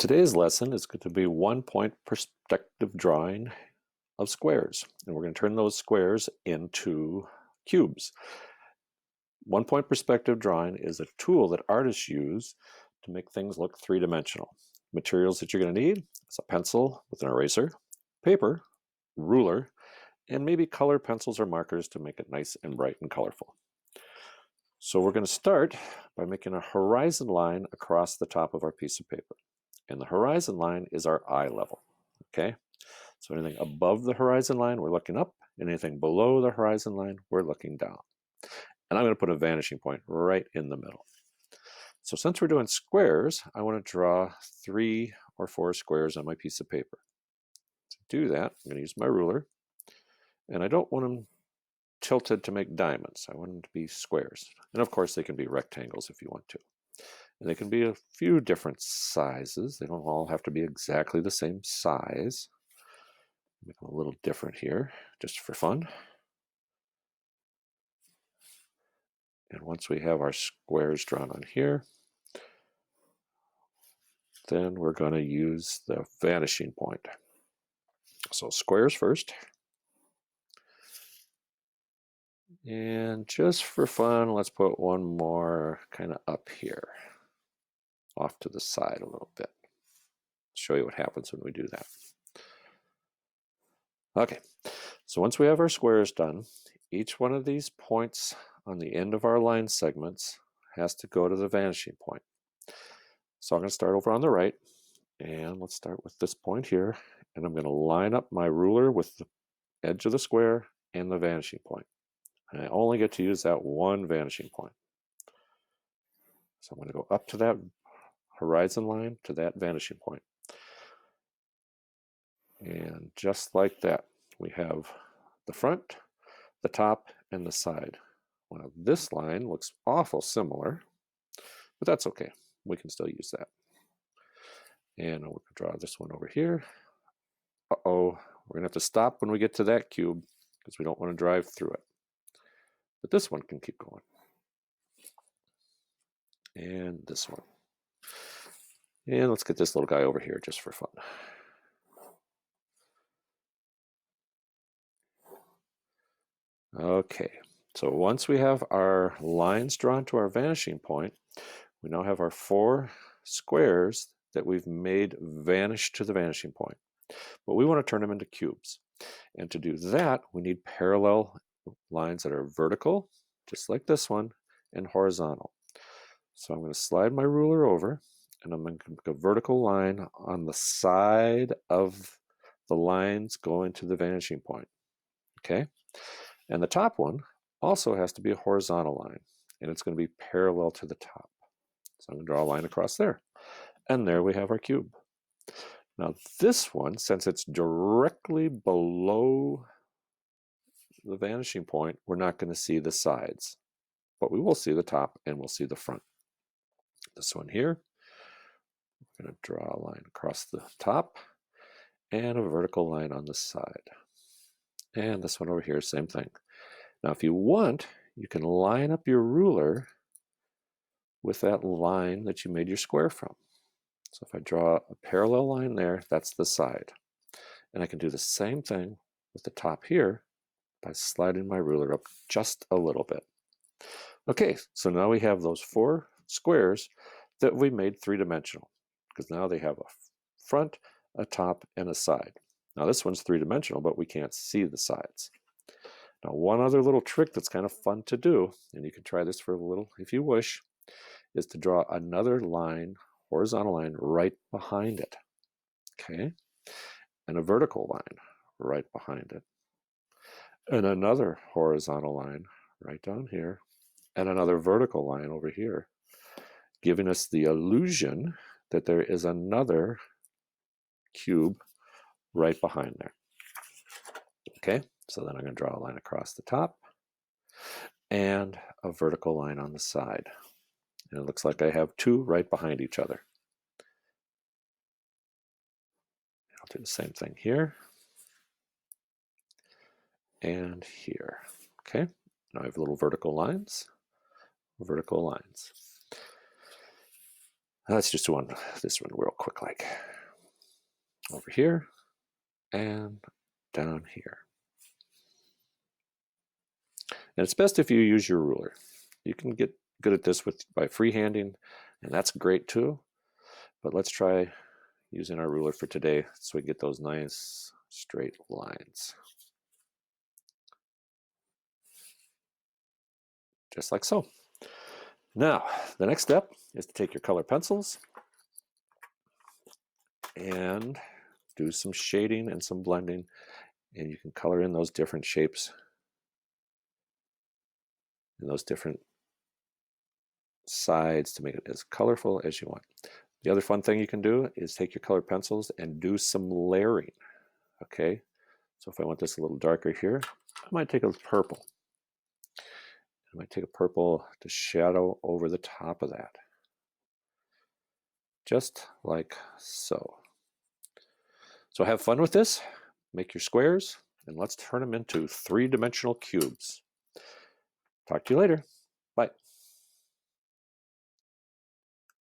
Today's lesson is going to be 1-point perspective drawing of squares, and we're going to turn those squares into cubes. 1-point perspective drawing is a tool that artists use to make things look three-dimensional. Materials that you're going to need is a pencil with an eraser, paper, ruler, and maybe colored pencils or markers to make it nice and bright and colorful. So we're going to start by making a horizon line across the top of our piece of paper. And the horizon line is our eye level, okay? So anything above the horizon line, we're looking up, and anything below the horizon line, we're looking down. And I'm going to put a vanishing point right in the middle. So since we're doing squares, I want to draw 3 or 4 squares on my piece of paper. To do that, I'm going to use my ruler, and I don't want them tilted to make diamonds. I want them to be squares. And of course, they can be rectangles if you want to. And they can be a few different sizes. They don't all have to be exactly the same size. Make them a little different here, just for fun. And once we have our squares drawn on here, then we're going to use the vanishing point. So squares first. And just for fun, let's put one more kind of up here, off to the side a little bit. Show you what happens when we do that. Okay, so once we have our squares done, each one of these points on the end of our line segments has to go to the vanishing point. So I'm going to start over on the right, and let's start with this point here, and I'm going to line up my ruler with the edge of the square and the vanishing point. And I only get to use that one vanishing point. So I'm going to go up to that horizon line to that vanishing point. And just like that, we have the front, the top, and the side. Well, this line looks awful similar, but that's okay. We can still use that. And we're going to draw this one over here. Uh-oh, we're going to have to stop when we get to that cube because we don't want to drive through it. But this one can keep going. And this one. And let's get this little guy over here just for fun. Okay, so once we have our lines drawn to our vanishing point, we now have our 4 squares that we've made vanish to the vanishing point. But we want to turn them into cubes. And to do that, we need parallel lines that are vertical, just like this one, and horizontal. So I'm going to slide my ruler over, and I'm going to make a vertical line on the side of the lines going to the vanishing point. Okay? And the top one also has to be a horizontal line, and it's going to be parallel to the top. So I'm going to draw a line across there. And there we have our cube. Now this one, since it's directly below the vanishing point, we're not going to see the sides, but we will see the top and we'll see the front. This one here, we're going to draw a line across the top and a vertical line on the side. And this one over here, same thing. Now, if you want, you can line up your ruler with that line that you made your square from. So if I draw a parallel line there, that's the side. And I can do the same thing with the top here by sliding my ruler up just a little bit. Okay, so now we have those 4 squares that we made three-dimensional, because now they have a front, a top, and a side. Now this one's three-dimensional, but we can't see the sides. Now, one other little trick that's kind of fun to do, and you can try this for a little if you wish, is to draw another line, horizontal line, right behind it. Okay? And a vertical line right behind it. And another horizontal line right down here. And another vertical line over here, giving us the illusion that there is another cube right behind there. Okay? So then I'm going to draw a line across the top and a vertical line on the side. And it looks like I have 2 right behind each other. I'll do the same thing here and here. Okay, now I have little vertical lines. Let's just do this one real quick, like over here and down here. And it's best if you use your ruler. You can get good at this by freehanding, and that's great too. But let's try using our ruler for today so we get those nice straight lines. Just like so. Now, the next step is to take your color pencils and do some shading and some blending, and you can color in those different shapes and those different sides to make it as colorful as you want. The other fun thing you can do is take your colored pencils and do some layering. Okay, so if I want this a little darker here, I might take a purple. I might take a purple to shadow over the top of that. Just like so. So have fun with this, make your squares, and let's turn them into three-dimensional cubes. Talk to you later. Bye.